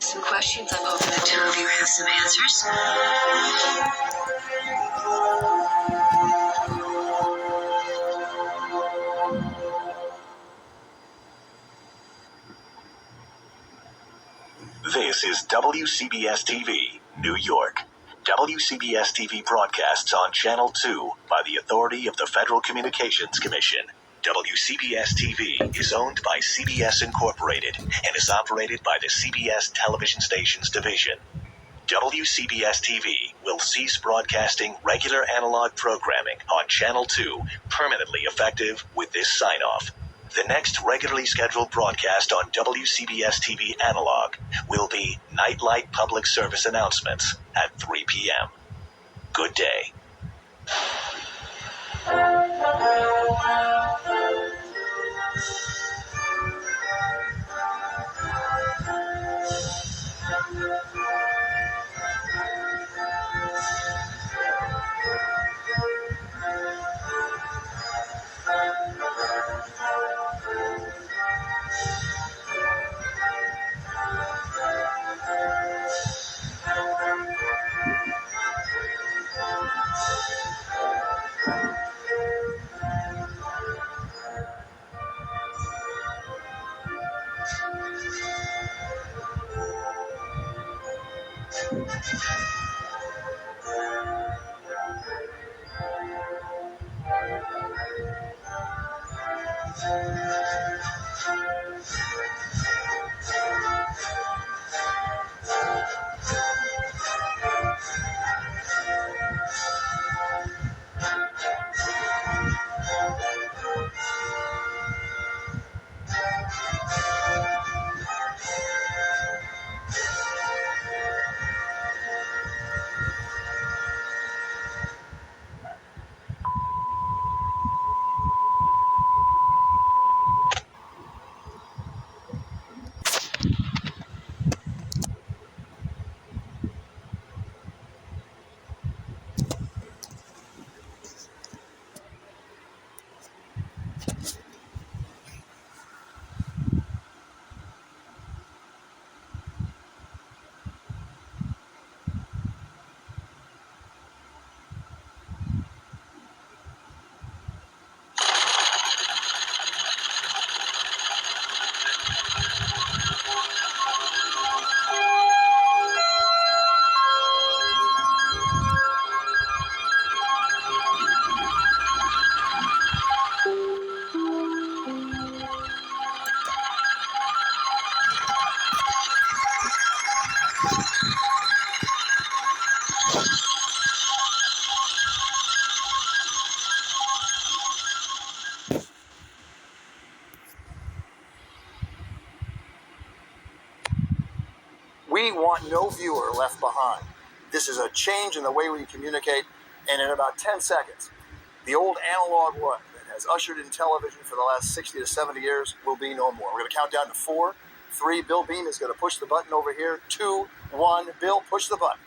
some questions. I'm hoping the two of you have some answers. This is WCBS TV, New York. WCBS TV broadcasts on Channel 2 by the authority of the Federal Communications Commission. WCBS TV is owned by CBS Incorporated and is operated by the CBS Television Stations Division. WCBS TV will cease broadcasting regular analog programming on Channel 2 permanently effective with this sign-off. The next regularly scheduled broadcast on WCBS TV Analog will be Nightlight Public Service Announcements at 3 p.m. Good day. We want no viewer left behind. This is a change in the way we communicate, and in about 10 seconds, the old analog look that has ushered in television for the last 60 to 70 years will be no more. We're going to count down to 4, 3, Bill Beam is going to push the button over here, 2, 1, Bill, push the button.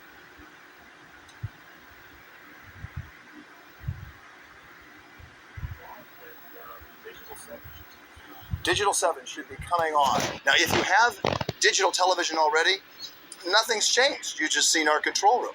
Digital 7 should be coming on. Now, if you have digital television already, nothing's changed. You've just seen our control room.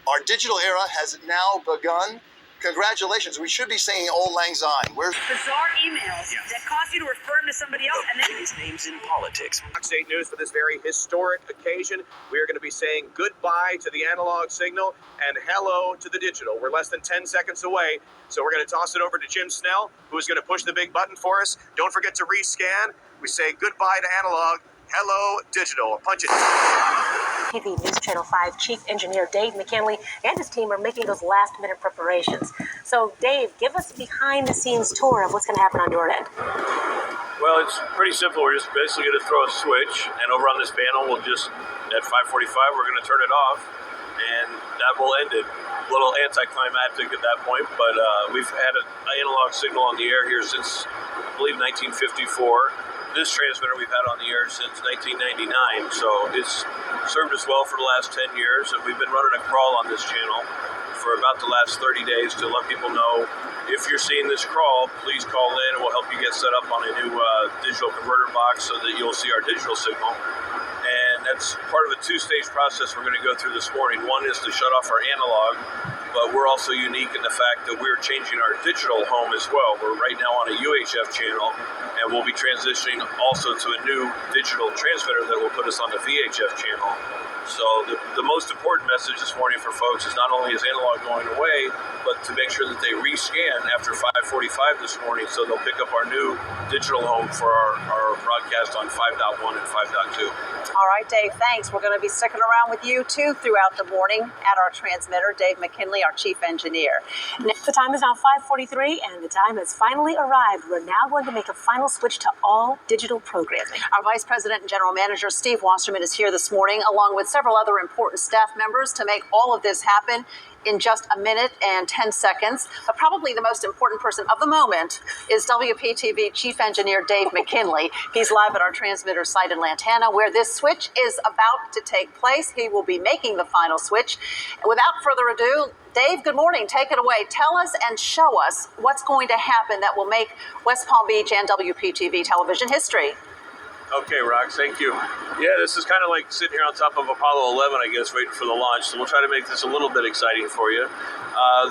Our digital era has now begun. Congratulations. We should be singing Old Lang Syne. Where's bizarre emails that cause you to refer them to somebody else and then his name's in politics. Fox 8 News for this very historic occasion. We are going to be saying goodbye to the analog signal and hello to the digital. We're less than 10 seconds away, so we're going to toss it over to Jim Snell, who's going to push the big button for us. Don't forget to rescan. We say goodbye to analog, hello digital. Punch it. TV News Channel 5 Chief Engineer Dave McKinley and his team are making those last-minute preparations. So, Dave, give us a behind-the-scenes tour of what's going to happen on your end. Well, it's pretty simple. We're just basically going to throw a switch, and over on this panel, we'll just, at 5:45, we're going to turn it off, and that will end it. A little anticlimactic at that point, but we've had an analog signal on the air here since, I believe, 1954. This transmitter we've had on the air since 1999, so it's served us well for the last 10 years, and we've been running a crawl on this channel for about the last 30 days to let people know if you're seeing this crawl, please call in and we'll help you get set up on a new digital converter box so that you'll see our digital signal. And that's part of a two-stage process we're going to go through this morning. One is to shut off our analog, but we're also unique in the fact that we're changing our digital home as well. We're right now on a UHF channel, and we'll be transitioning also to a new digital transmitter that will put us on the VHF channel. So the most important message this morning for folks is not only is analog going away, but to make sure that they rescan after 5:45 this morning, so they'll pick up our new digital home for our broadcast on 5.1 and 5.2. All right, Dave, thanks. We're going to be sticking around with you, too, throughout the morning at our transmitter. Dave McKinley, our chief engineer. The time is now 5:43, and the time has finally arrived. We're now going to make a final switch to all digital programming. Our Vice President and General Manager, Steve Wasserman, is here this morning, along with several other important staff members to make all of this happen in just a minute and 10 seconds. But probably the most important person of the moment is WPTV Chief Engineer Dave McKinley. He's live at our transmitter site in Lantana, where this switch is about to take place. He will be making the final switch. Without further ado, Dave, good morning. Take it away. Tell us and show us what's going to happen that will make West Palm Beach and WPTV television history. Okay, Rox, thank you. Yeah, this is kind of like sitting here on top of Apollo 11, I guess, waiting for the launch. So we'll try to make this a little bit exciting for you.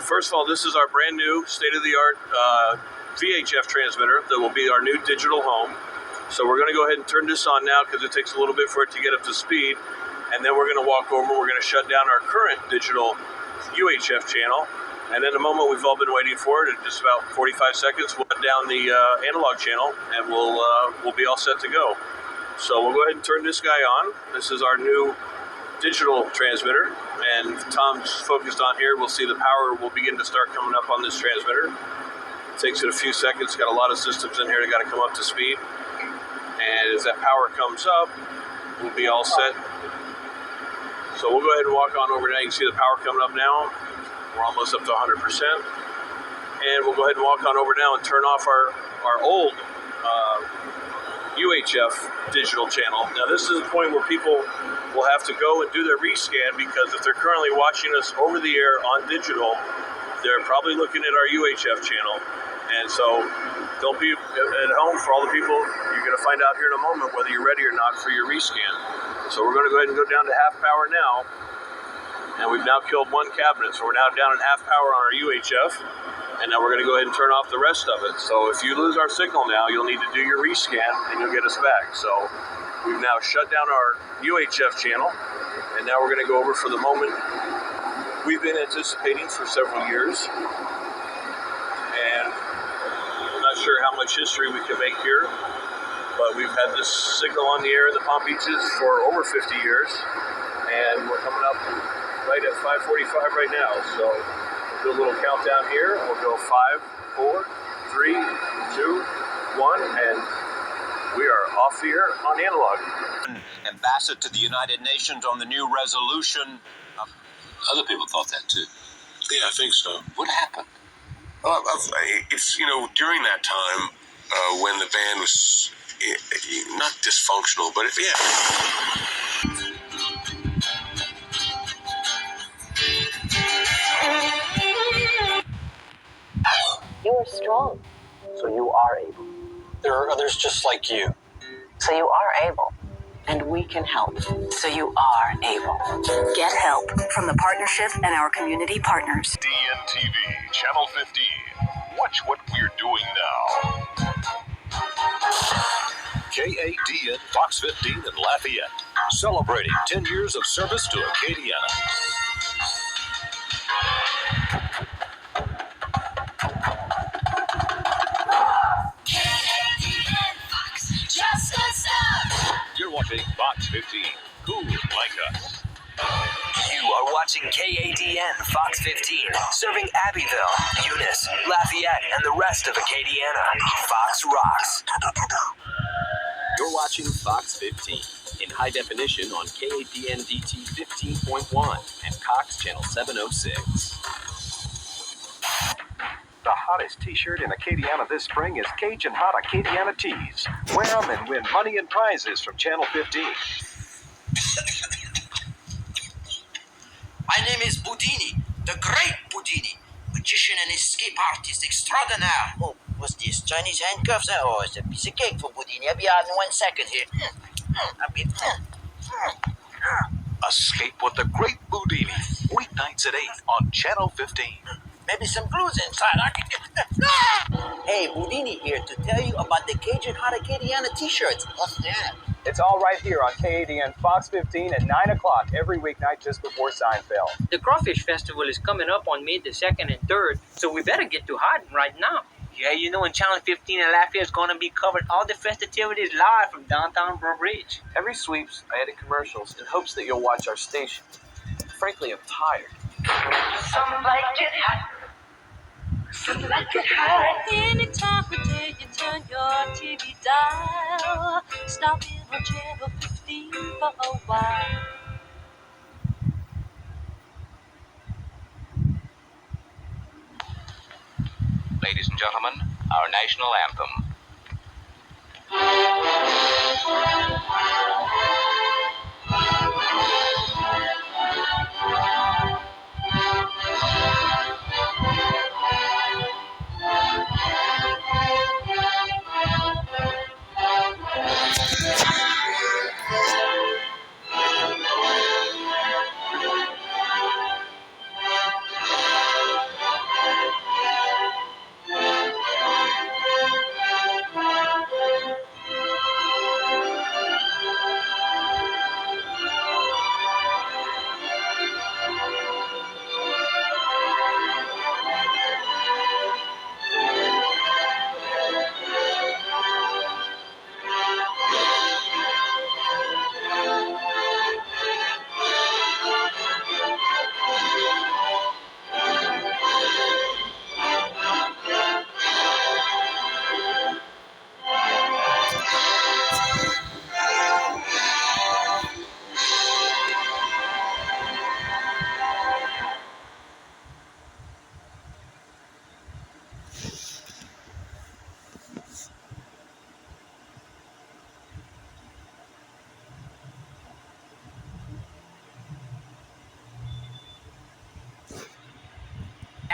First of all, this is our brand new state-of-the-art VHF transmitter that will be our new digital home. So we're going to go ahead and turn this on now because it takes a little bit for it to get up to speed. And then we're going to walk over, we're going to shut down our current digital UHF channel. And then the moment we've all been waiting for it, in just about 45 seconds, we'll shut down the analog channel, and we'll be all set to go. So we'll go ahead and turn this guy on. This is our new digital transmitter, and Tom's focused on here. We'll see the power will begin to start coming up on this transmitter. It takes it a few seconds. Got a lot of systems in here that got to come up to speed. And as that power comes up, we'll be all set. So we'll go ahead and walk on over now. You can see the power coming up now. We're almost up to 100%. And we'll go ahead and walk on over now and turn off our old UHF digital channel. Now this is the point where people will have to go and do their rescan, because if they're currently watching us over the air on digital, they're probably looking at our UHF channel. And so don't be at home. For all the people, you're going to find out here in a moment whether you're ready or not for your rescan. So we're going to go ahead and go down to half power now. And we've now killed one cabinet, so we're now down in half power on our UHF, and now we're going to go ahead and turn off the rest of it. So if you lose our signal now, you'll need to do your rescan, and you'll get us back. So we've now shut down our UHF channel, and now we're going to go over for the moment we've been anticipating for several years. And I'm not sure how much history we can make here, but we've had this signal on the air in the Palm Beaches for over 50 years, and we're coming up right at 5:45 right now. So we'll do a little countdown here. We'll go 5, 4, 3, 2, 1, and we are off the air on analog. Ambassador to the United Nations on the new resolution. Other people thought that too. Yeah, I think so. What happened? Well, it's, during that time when the band was not dysfunctional, but yeah. You are strong. So you are able. There are others just like you. So you are able. And we can help. So you are able. Get help from the partnership and our community partners. DNTV, Channel 15. Watch what we're doing now. KADN Fox 15 in Lafayette, celebrating 10 years of service to Acadiana. You're watching Fox 15. Cool like us. You are watching KADN Fox 15, serving Abbeville, Eunice, Lafayette, and the rest of Acadiana. Fox rocks. You're watching Fox 15 in high definition on KADN DT 15.1 and Cox Channel 706. The hottest t-shirt in Acadiana this spring is Cajun Hot Acadiana Tees. Wear them and win money and prizes from Channel 15. My name is Boudini, the great Boudini, magician and escape artist extraordinaire. Oh, what's this? Chinese handcuffs? Oh, it's a piece of cake for Boudini. I'll be out in 1 second here. Escape with the Great Boudini, weeknights at 8 on Channel 15. Maybe some glue's inside. I can get. Hey, Boudini here to tell you about the Cajun Hot Acadiana t-shirts. What's that? It's all right here on KADN Fox 15 at 9 o'clock every weeknight just before Seinfeld. The Crawfish Festival is coming up on May the 2nd and 3rd, so we better get to hiding right now. Yeah, you know, in Channel 15 in Lafayette is going to be covering all the festivities live from downtown Breaux Bridge. Every sweeps, I edit commercials in hopes that you'll watch our station. Frankly, I'm tired. Some like it hot. Some like it hot. Any time of day you turn your TV dial. Stop in on Channel 15 for a while. Ladies and gentlemen, our national anthem.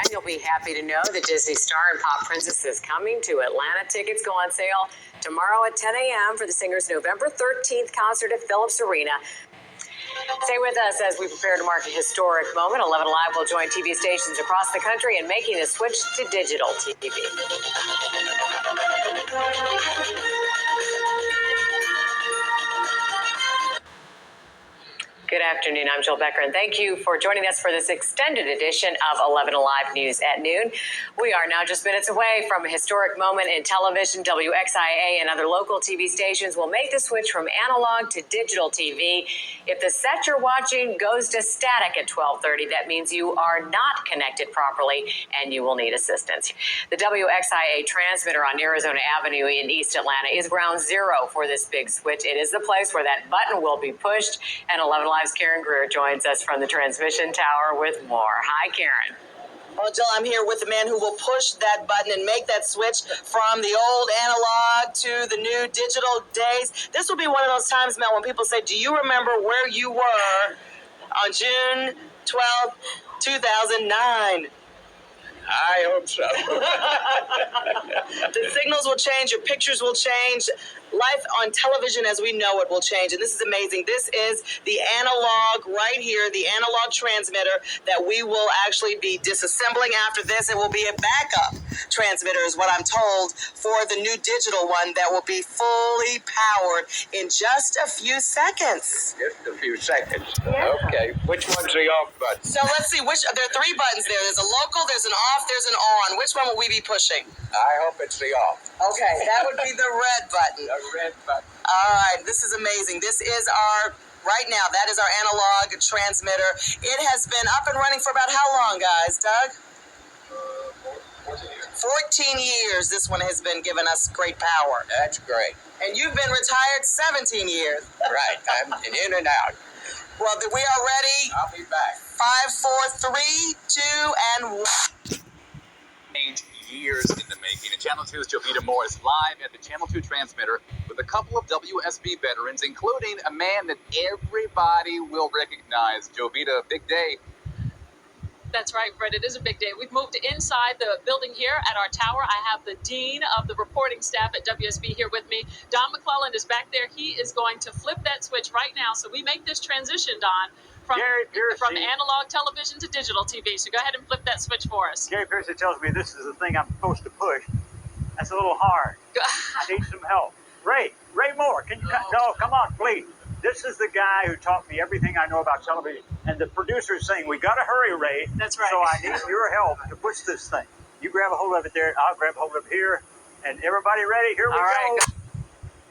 And you'll be happy to know that Disney star and pop princess is coming to Atlanta. Tickets go on sale tomorrow at 10 a.m. for the singer's November 13th concert at Phillips Arena. Stay with us as we prepare to mark a historic moment. 11 Alive will join TV stations across the country in making the switch to digital TV. Good afternoon. I'm Jill Becker, and thank you for joining us for this extended edition of 11 Alive News at noon. We are now just minutes away from a historic moment in television. WXIA and other local TV stations will make the switch from analog to digital TV. If the set you're watching goes to static at 12:30, that means you are not connected properly, and you will need assistance. The WXIA transmitter on Arizona Avenue in East Atlanta is ground zero for this big switch. It is the place where that button will be pushed, and 11 Alive's Karen Greer joins us from the transmission tower with more. Hi, Karen. Well, Jill, I'm here with the man who will push that button and make that switch from the old analog to the new digital days. This will be one of those times, Mel, when people say, do you remember where you were on June 12th, 2009? I hope so. The signals will change, your pictures will change. Life on television as we know it will change, and this is amazing. This is the analog right here, the analog transmitter that we will actually be disassembling after this. It will be a backup transmitter is what I'm told for the new digital one that will be fully powered in just a few seconds. Just a few seconds. Yeah. Okay. Which one's the off button? So let's see, there are three buttons there. There's a local, there's an off, there's an on. Which one will we be pushing? I hope it's the off. Okay, that would be the red button. The red button. All right, this is amazing. This is right now, that is our analog transmitter. It has been up and running for about how long, guys? Doug? 14 years this one has been giving us great power. That's great. And you've been retired 17 years. Right, I'm in and out. Well, we are ready. I'll be back. 5, 4, 3, 2, and 1. Years in the making. And Channel 2's Jovita Moore is live at the Channel 2 transmitter with a couple of WSB veterans, including a man that everybody will recognize. Jovita, big day. That's right, Fred. It is a big day. We've moved inside the building here at our tower. I have the dean of the reporting staff at WSB here with me. Don McClellan is back there. He is going to flip that switch right now. So we make this transition, Don, from analog television to digital TV. So go ahead and flip that switch for us. Gary Pearson tells me this is the thing I'm supposed to push. That's a little hard. I need some help. Ray Moore, can you no, come on, please. This is the guy who taught me everything I know about television. And the producer is saying, we got to hurry, Ray. That's right. So I need your help to push this thing. You grab a hold of it there. I'll grab a hold of it here. And everybody ready? Here we go.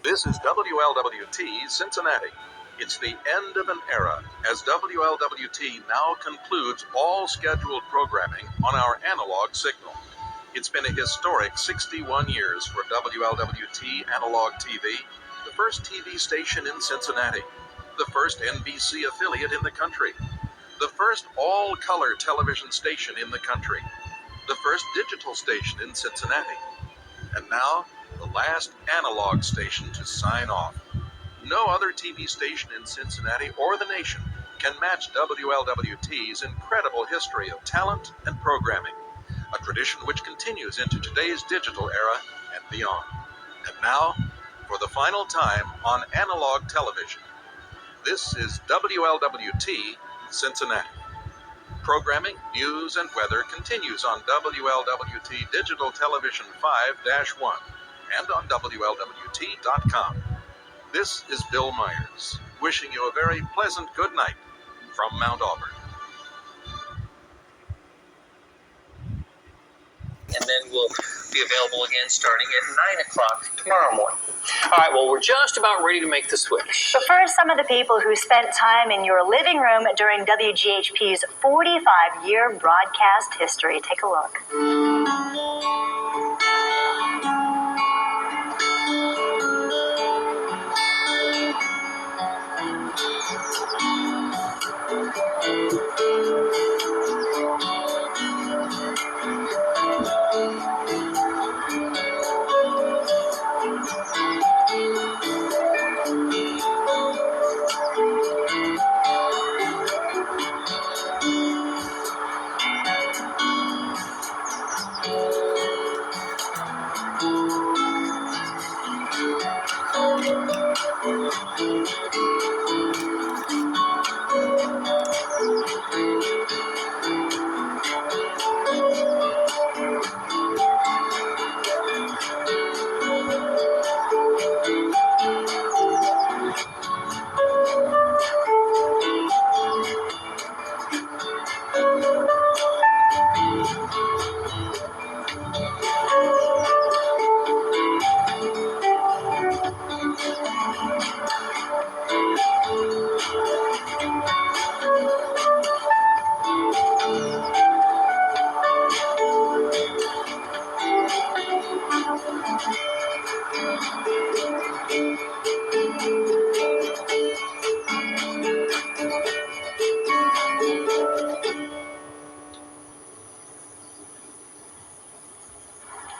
This is WLWT Cincinnati. It's the end of an era as WLWT now concludes all scheduled programming on our analog signal. It's been a historic 61 years for WLWT Analog TV, the first TV station in Cincinnati, the first NBC affiliate in the country, the first all-color television station in the country, the first digital station in Cincinnati, and now the last analog station to sign off. No other TV station in Cincinnati or the nation can match WLWT's incredible history of talent and programming, a tradition which continues into today's digital era and beyond. And now, for the final time on analog television, this is WLWT Cincinnati. Programming, news, and weather continues on WLWT Digital Television 5-1 and on WLWT.com. This is Bill Myers, wishing you a very pleasant good night from Mount Auburn. And then we'll be available again starting at 9 o'clock tomorrow morning. All right, well, we're just about ready to make the switch. But first, some of the people who spent time in your living room during WGHP's 45-year broadcast history. Take a look.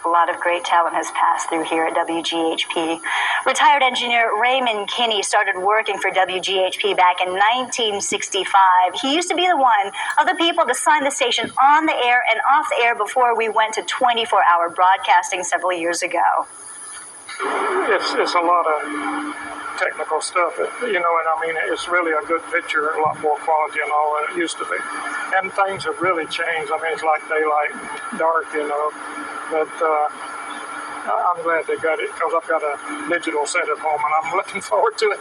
A lot of great talent has passed through here at WGHP. Retired engineer Raymond Kinney started working for WGHP back in 1965. He used to be the one of the people to sign the station on the air and off the air before we went to 24-hour broadcasting several years ago. It's a lot of technical stuff, and I mean, it's really a good picture, a lot more quality and all than it used to be. And things have really changed. I mean, it's like daylight, dark, but I'm glad they got it because I've got a digital set at home and I'm looking forward to it.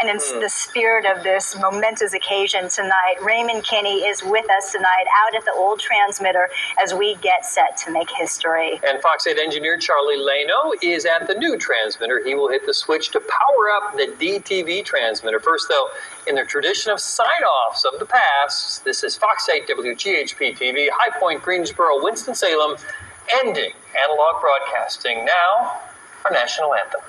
And in the spirit of this momentous occasion tonight, Raymond Kinney is with us tonight out at the old transmitter as we get set to make history. And Fox 8 engineer Charlie Leno is at the new transmitter. He will hit the switch to power up the DTV transmitter. First, though, in the tradition of sign-offs of the past, this is Fox 8 WGHP TV, High Point, Greensboro, Winston-Salem, ending analog broadcasting. Now, our national anthem.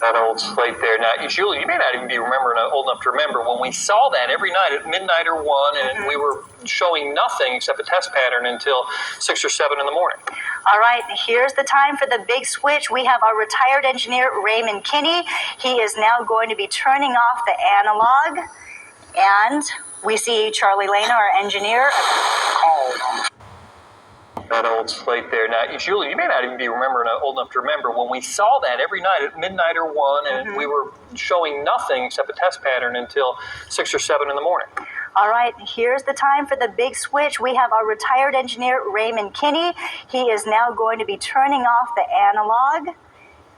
That old slate there. Now, Julie, you may not even be old enough to remember when we saw that every night at midnight or 1, and we were showing nothing except a test pattern until 6 or 7 in the morning. All right, here's the time for the big switch. We have our retired engineer, Raymond Kinney. He is now going to be turning off the analog, and we see Charlie Lena, our engineer. That old slate there. Now, Julie, you may not even be old enough to remember when we saw that every night at midnight or 1, and we were showing nothing except a test pattern until 6 or 7 in the morning. All right, here's the time for the big switch. We have our retired engineer, Raymond Kinney. He is now going to be turning off the analog,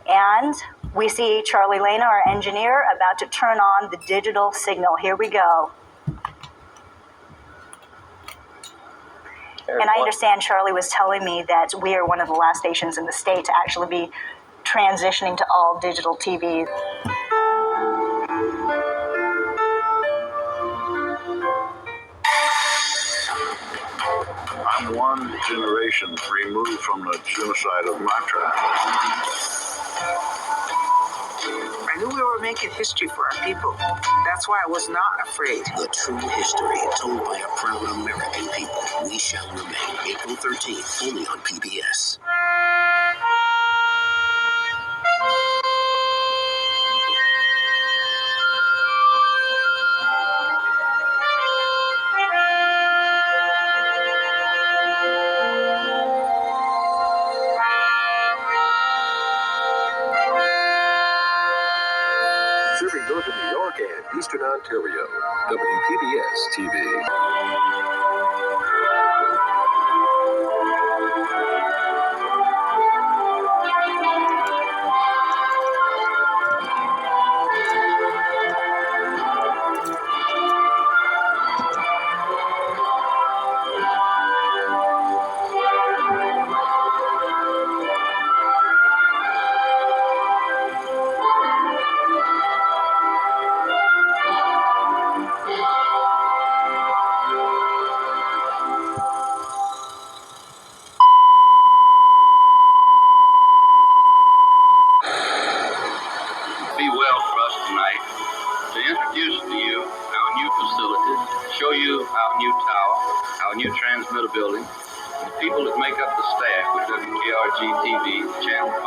and we see Charlie Lena, our engineer, about to turn on the digital signal. Here we go. And I understand Charlie was telling me that we are one of the last stations in the state to actually be transitioning to all digital TV. I'm one generation removed from the genocide of my tribe. I knew we were making history for our people. That's why I was not afraid. The true history told by a proud American people. We shall remain. April 13th, only on PBS. Serving northern New York and eastern Ontario, WPBS TV. Be well for us tonight to introduce to you our new facilities, show you our new tower, our new transmitter building, and the people that make up the staff with WKRG TV, Channel 5.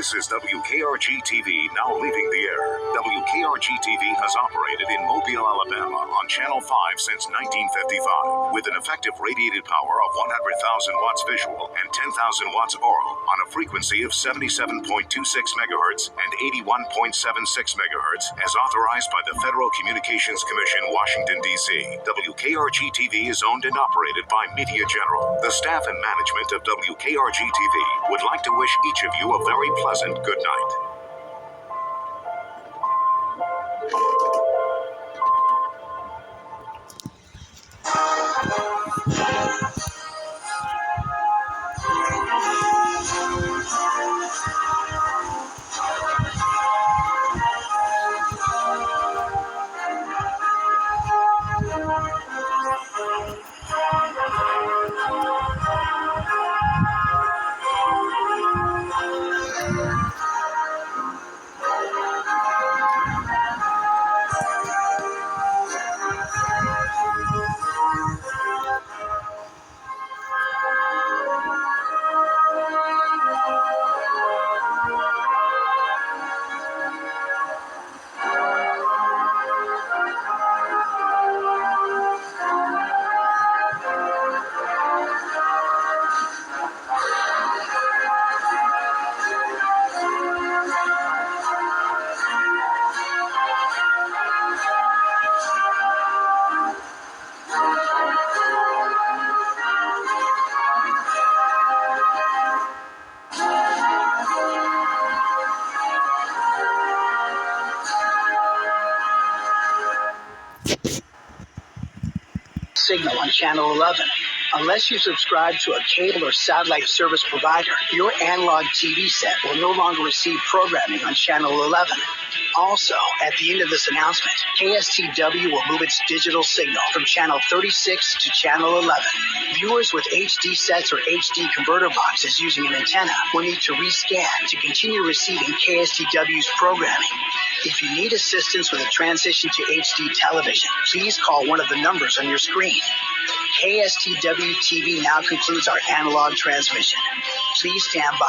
This is WKRG TV now leaving the air. WKRG TV has operated in Mobile, Alabama on Channel 5 since 1955 with an effective radiated power of 100,000 watts visual and 10,000 watts oral on a frequency of 77.26 megahertz and 81.76 megahertz as authorized by the Federal Communications Commission, Washington, D.C. WKRG TV is owned and operated by Media General. The staff and management of WKRG TV would like to wish each of you a very pleasant good night. signal on Channel 11. Unless you subscribe to a cable or satellite service provider, your analog TV set will no longer receive programming on Channel 11. Also, at the end of this announcement, KSTW will move its digital signal from Channel 36 to Channel 11. Viewers with HD sets or HD converter boxes using an antenna will need to rescan to continue receiving KSTW's programming. If you need assistance with a transition to HD television, please call one of the numbers on your screen. KSTW TV now concludes our analog transmission. Please stand by.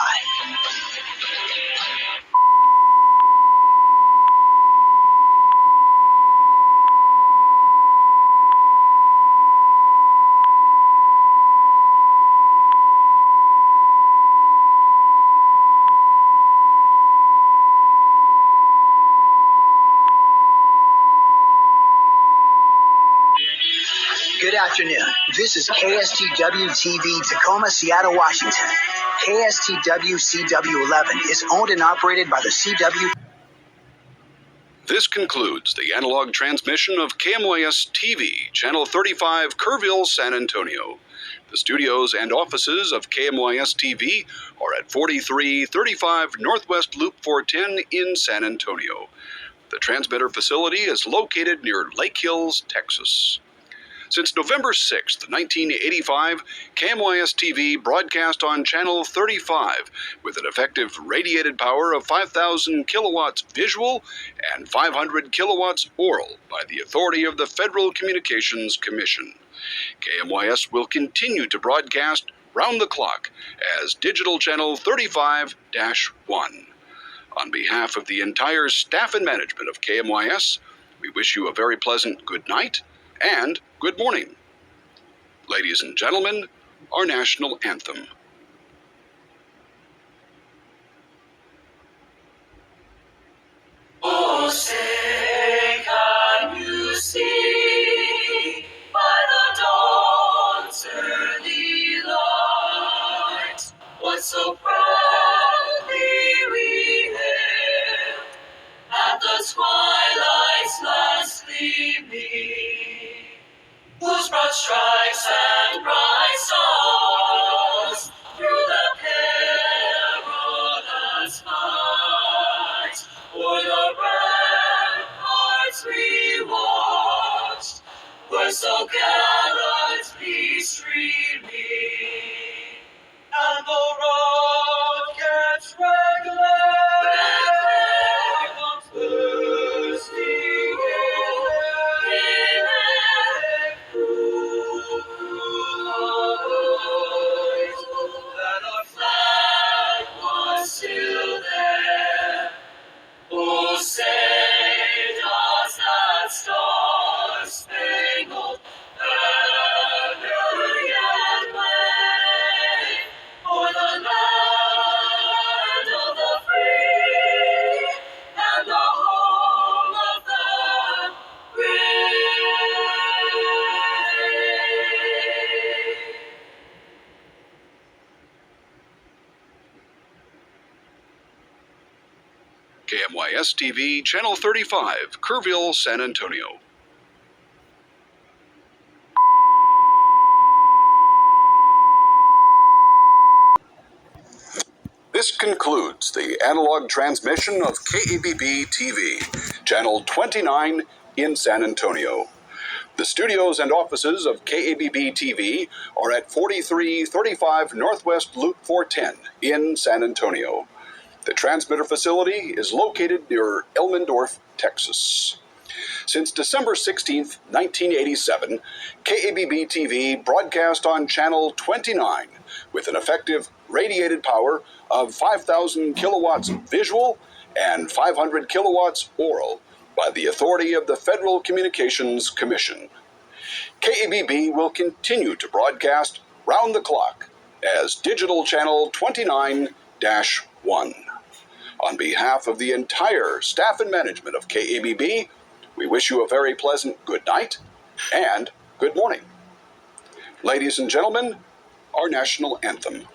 Good afternoon. This is KSTW TV, Tacoma, Seattle, Washington. KSTW CW11 is owned and operated by the CW. This concludes the analog transmission of KMYS TV, Channel 35, Kerrville, San Antonio. The studios and offices of KMYS TV are at 4335 Northwest Loop 410 in San Antonio. The transmitter facility is located near Lake Hills, Texas. Since November 6, 1985, KMYS TV broadcast on Channel 35 with an effective radiated power of 5,000 kilowatts visual and 500 kilowatts oral by the authority of the Federal Communications Commission. KMYS will continue to broadcast round the clock as Digital Channel 35-1. On behalf of the entire staff and management of KMYS, we wish you a very pleasant good night and good morning. Ladies and gentlemen, our national anthem. Oh, say, can you see by the dawn's early light what so proudly we hailed at the twilight's last gleaming, whose broad stripes and bright stars through the perilous fight o'er the ramparts we watched were so gallantly streaming, and the rockets red glare on thirsty that our flag was still there. Oh, say does that star-spangled banner yet wave o'er the land of the free and the home of the brave? KMYS TV, Channel 35, Kerrville, San Antonio. This concludes the analog transmission of KABB TV, Channel 29 in San Antonio. The studios and offices of KABB TV are at 4335 Northwest Loop 410 in San Antonio. The transmitter facility is located near Elmendorf, Texas. Since December 16, 1987, KABB TV broadcast on Channel 29 with an effective radiated power of 5,000 kilowatts visual and 500 kilowatts oral by the authority of the Federal Communications Commission. KABB will continue to broadcast round the clock as Digital Channel 29-1. On behalf of the entire staff and management of KABB, we wish you a very pleasant good night and good morning. Ladies and gentlemen, our national anthem.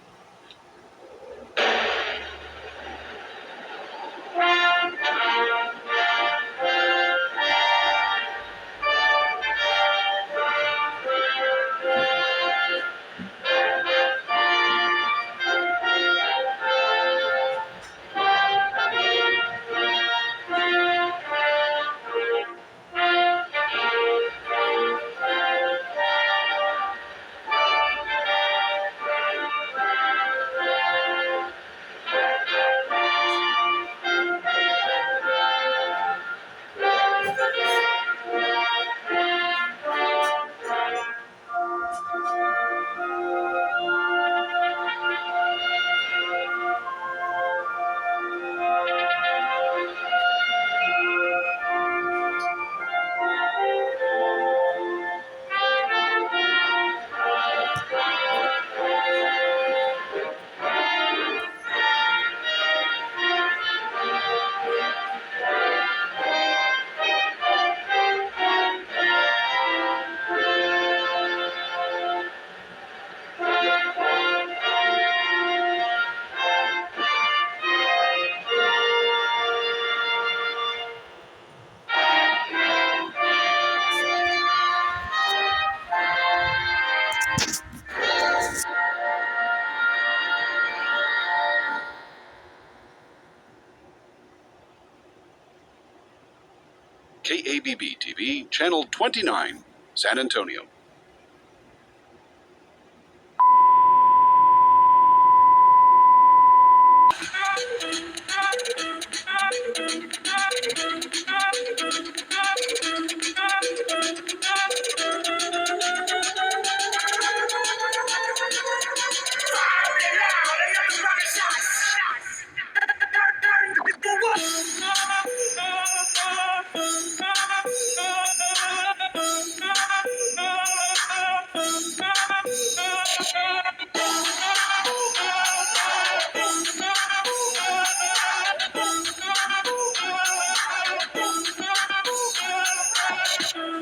KABB-TV, Channel 29, San Antonio.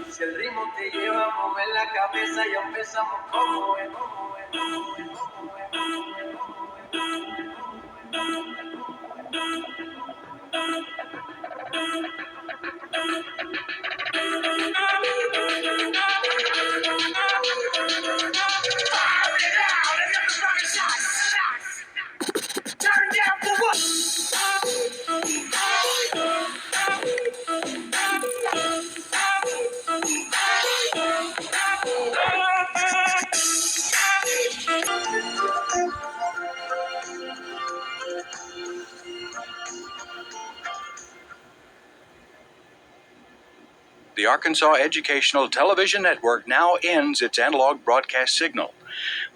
Si el ritmo te lleva a mover la cabeza, ya empezamos como es. Turn down for what? The Arkansas Educational Television Network now ends its analog broadcast signal.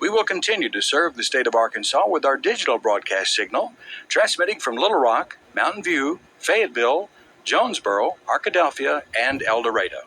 We will continue to serve the state of Arkansas with our digital broadcast signal, transmitting from Little Rock, Mountain View, Fayetteville, Jonesboro, Arkadelphia, and El Dorado.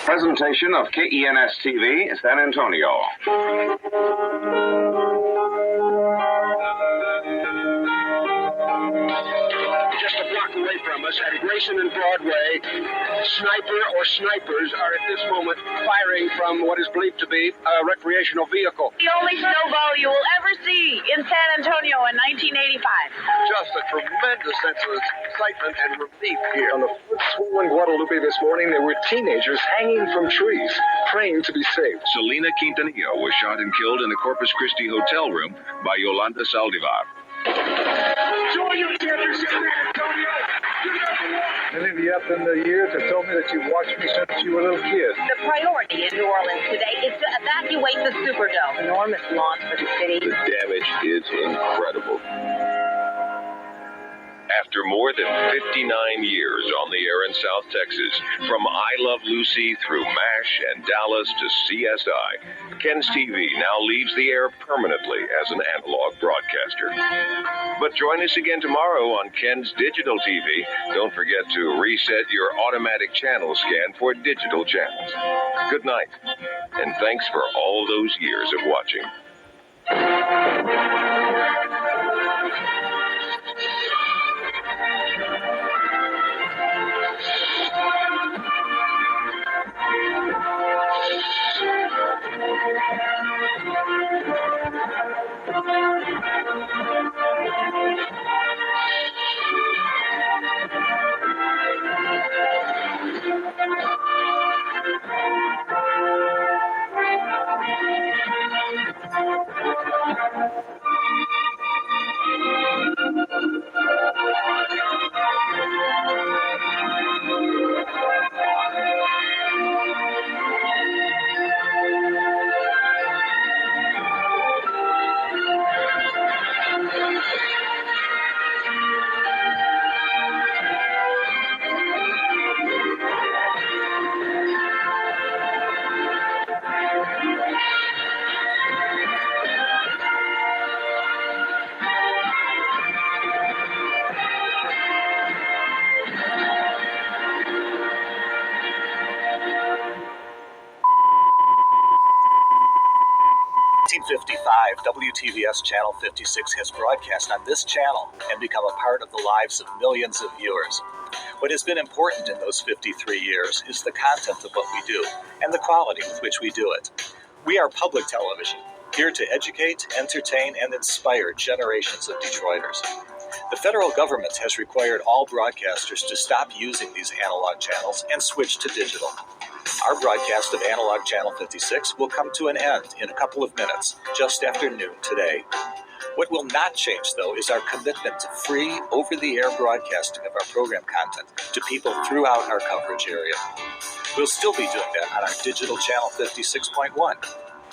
Presentation of KENS TV, San Antonio. Just a block away from us at Grayson and Broadway, sniper or snipers are at this moment firing from what is believed to be a recreational vehicle. The only snowball you will ever see in San Antonio in 1985. Just a tremendous sense of excitement and relief here. On the swollen Guadalupe this morning, there were teenagers hanging from trees, praying to be saved. Selena Quintanilla was shot and killed in a Corpus Christi hotel room by Yolanda Saldivar. Many of you up in the years have told me that you've watched me since you were a little kid. The priority in New Orleans today is to evacuate the Superdome. Enormous loss for the city. The damage is incredible. After more than 59 years on the air in South Texas, from I Love Lucy through MASH and Dallas to CSI, KENS TV now leaves the air permanently as an analog broadcaster. But join us again tomorrow on KENS Digital TV. Don't forget to reset your automatic channel scan for digital channels. Good night, and thanks for all those years of watching. 1955, WTVS Channel 56 has broadcast on this channel and become a part of the lives of millions of viewers. What has been important in those 53 years is the content of what we do and the quality with which we do it. We are public television, here to educate, entertain, and inspire generations of Detroiters. The federal government has required all broadcasters to stop using these analog channels and switch to digital. Our broadcast of Analog Channel 56 will come to an end in a couple of minutes, just after noon today. What will not change, though, is our commitment to free, over-the-air broadcasting of our program content to people throughout our coverage area. We'll still be doing that on our digital Channel 56.1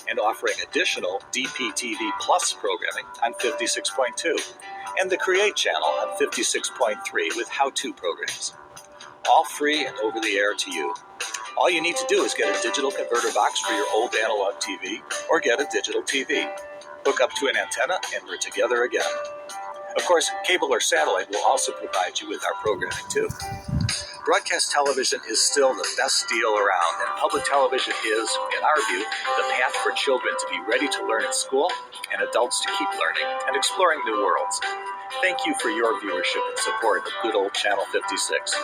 and offering additional DPTV Plus programming on 56.2 and the Create channel on 56.3 with how-to programs. All free and over-the-air to you. All you need to do is get a digital converter box for your old analog TV or get a digital TV. Hook up to an antenna and we're together again. Of course, cable or satellite will also provide you with our programming too. Broadcast television is still the best deal around, and public television is, in our view, the path for children to be ready to learn in school and adults to keep learning and exploring new worlds. Thank you for your viewership and support of good old Channel 56.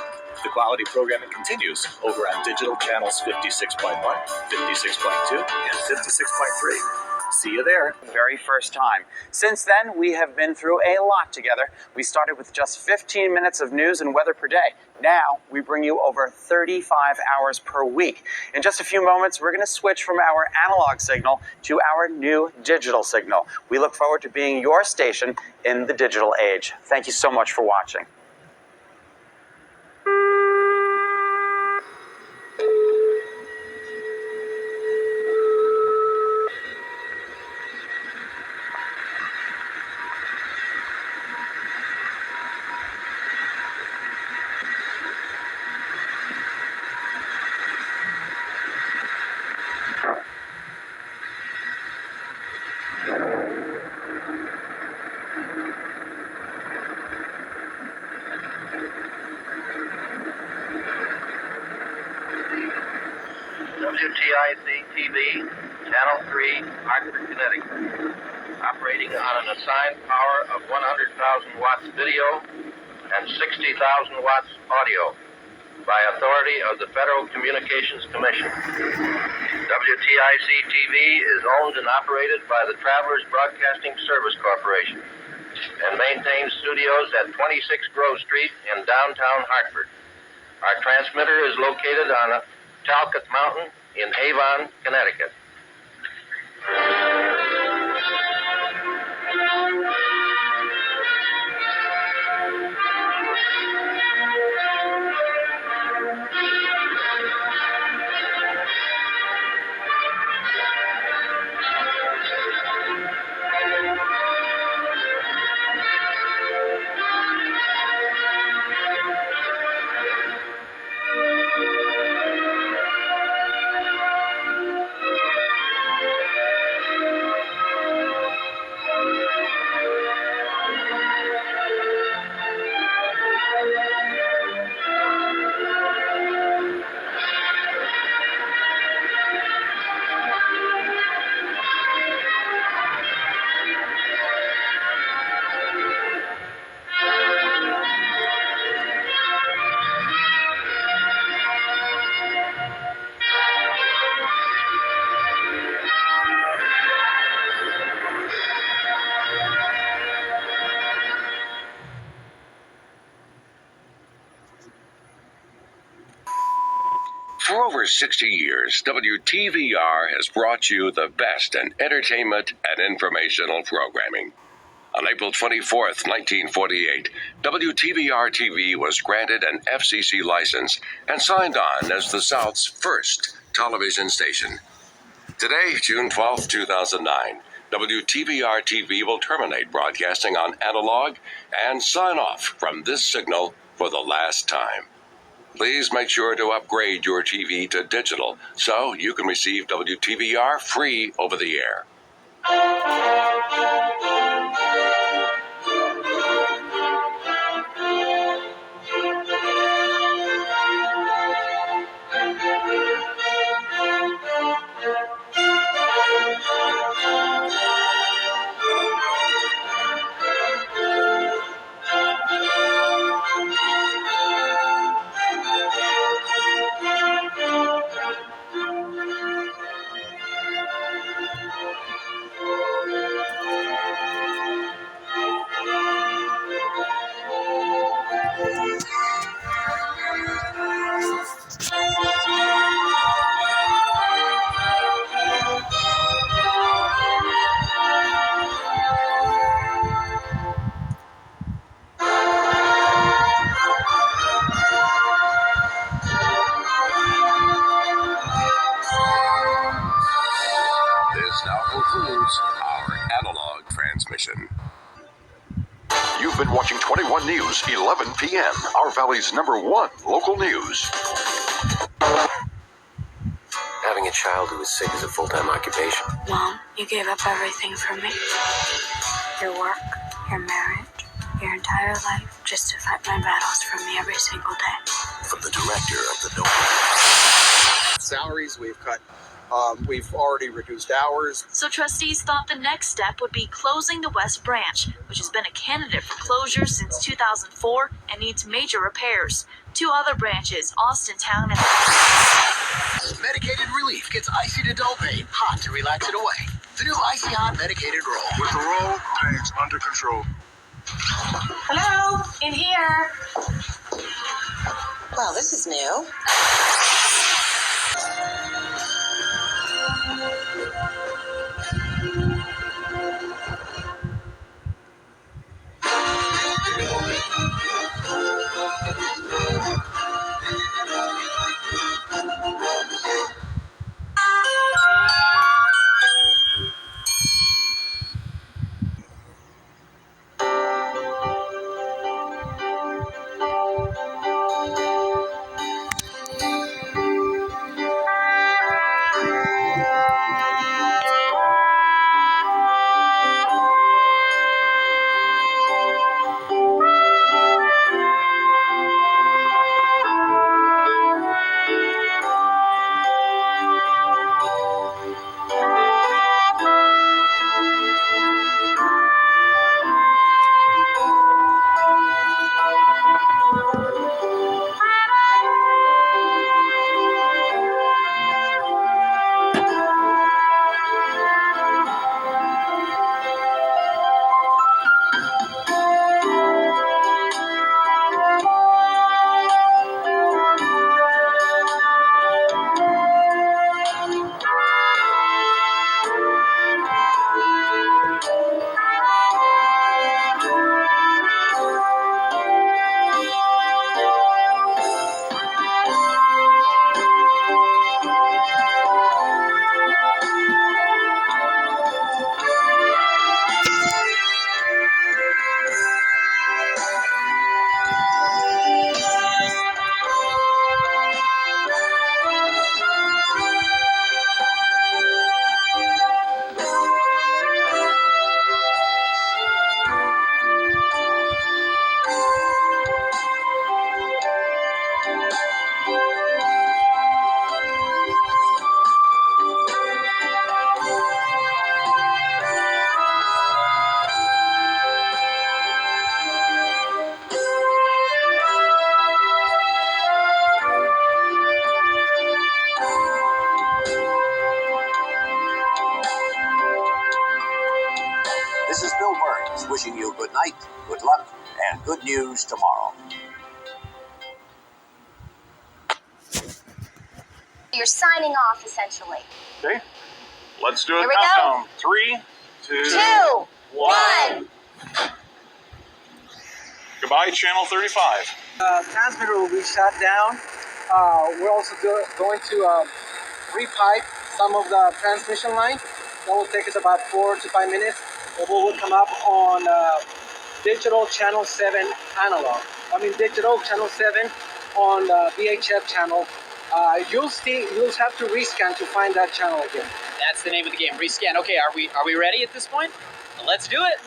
The quality programming continues over on digital channels 56.1, 56.2, and 56.3. See you there. Very first time. Since then, we have been through a lot together. We started with just 15 minutes of news and weather per day. Now, we bring you over 35 hours per week. In just a few moments, we're going to switch from our analog signal to our new digital signal. We look forward to being your station in the digital age. Thank you so much for watching. WTIC-TV, Channel 3, Hartford, Connecticut. Operating on an assigned power of 100,000 watts video and 60,000 watts audio by authority of the Federal Communications Commission. WTIC-TV is owned and operated by the Travelers Broadcasting Service Corporation and maintains studios at 26 Grove Street in downtown Hartford. Our transmitter is located on Talcott Mountain in Avon, Connecticut. For over 60 years, WTVR has brought you the best in entertainment and informational programming. On April 24th, 1948, WTVR-TV was granted an FCC license and signed on as the South's first television station. Today, June 12th, 2009, WTVR-TV will terminate broadcasting on analog and sign off from this signal for the last time. Please make sure to upgrade your TV to digital so you can receive WTVR free over the air. now concludes our analog transmission. You've been watching 21 News, 11 p.m., our Valley's #1 local news. Having a child who is sick is a full-time occupation. Mom, you gave up everything for me. Your work, your marriage, your entire life, just to fight my battles for me every single day. From the director of the Salaries we've cut. We've already reduced hours. So trustees thought the next step would be closing the West Branch, which has been a candidate for closure since 2004 and needs major repairs. Two other branches, Austintown and... Medicated relief gets icy to dull pain, hot to relax it away. The new Icy Hot Medicated Roll. With the roll, pain's under control. Hello, in here. Well, this is new. This is Bill Burns wishing you good night, good luck, and good news tomorrow. You're signing off, essentially. Okay, let's do a Here we countdown. 3, 2, 2, 1. Goodbye, Channel 35. Transmitter will be shut down. We're also going to repipe some of the transmission line. That will take us about 4 to 5 minutes. It will come up on digital channel 7 analog. Digital channel 7 on VHF channel. You'll have to rescan to find that channel again. That's the name of the game. Rescan. Okay, are we ready at this point? Let's do it.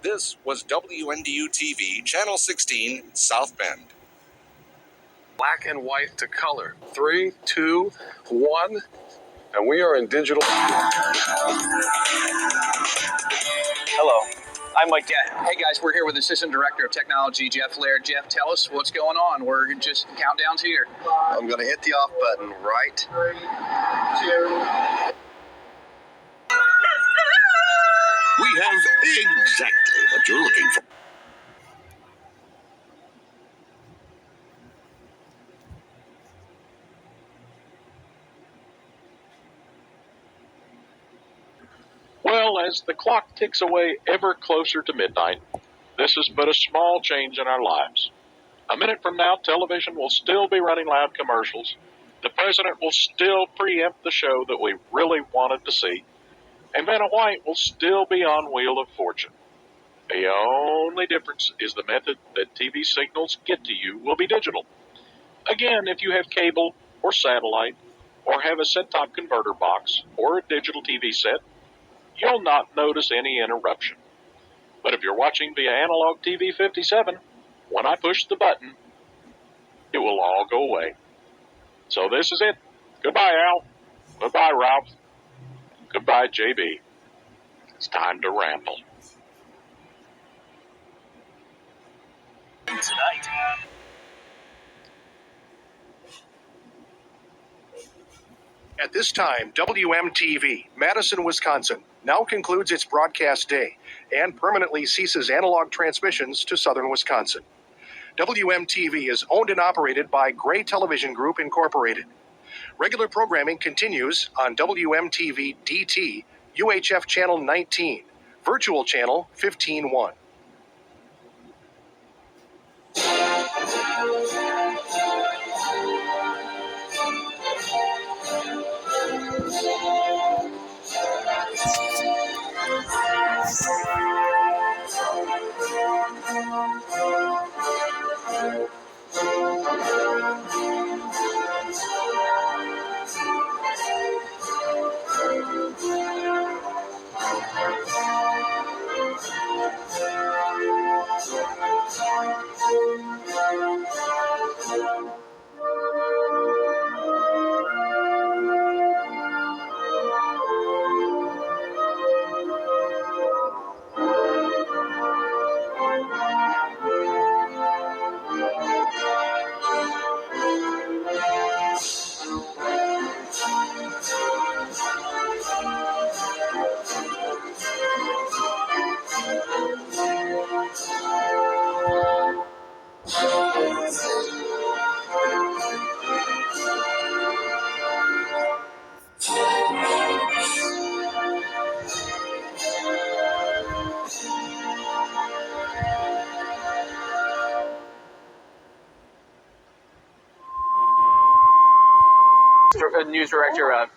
This was WNDU-TV, Channel 16, South Bend. Black and white to color. 3, 2, 1, and we are in digital. Hello, I'm Mike Gatt. Hey guys, we're here with Assistant Director of Technology, Jeff Laird. Jeff, tell us what's going on. We're just countdown's here. I'm going to hit the off button right. 3, 2. We have exactly what you're looking for. Well, As the clock ticks away ever closer to midnight, this is but a small change in our lives. A minute from now, television will still be running loud commercials. The president will still preempt the show that we really wanted to see. And Vanna White will still be on Wheel of Fortune. The only difference is the method that TV signals get to you will be digital. Again, if you have cable or satellite or have a set-top converter box or a digital TV set, you'll not notice any interruption. But if you're watching via Analog TV 57, when I push the button, it will all go away. So this is it. Goodbye, Al. Goodbye, Ralph. Goodbye, JB. It's time to ramble. Tonight. At this time, WMTV, Madison, Wisconsin, now concludes its broadcast day and permanently ceases analog transmissions to southern Wisconsin. WMTV is owned and operated by Gray Television Group, Incorporated. Regular programming continues on WMTV DT, UHF Channel 19, Virtual Channel 15-1. News Director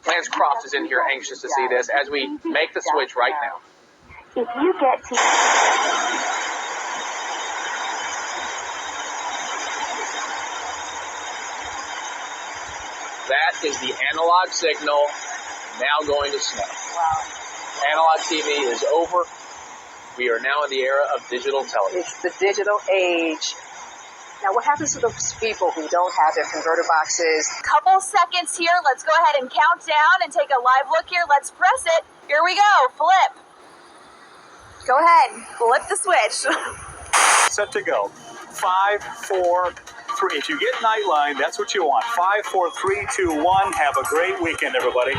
Lance Croft is in here anxious to see this as we make the switch right now. If you get to... That is the analog signal now going to snow. Wow. Analog TV is over. We are now in the era of digital television. It's the digital age. Now, what happens to those people who don't have their converter boxes? Couple seconds here. Let's go ahead and count down and take a live look here. Let's press it. Here we go. Flip. Go ahead. Flip the switch. Set to go. 5, 4, 3. If you get Nightline, that's what you want. 5, 4, 3, 2, 1. Have a great weekend, everybody.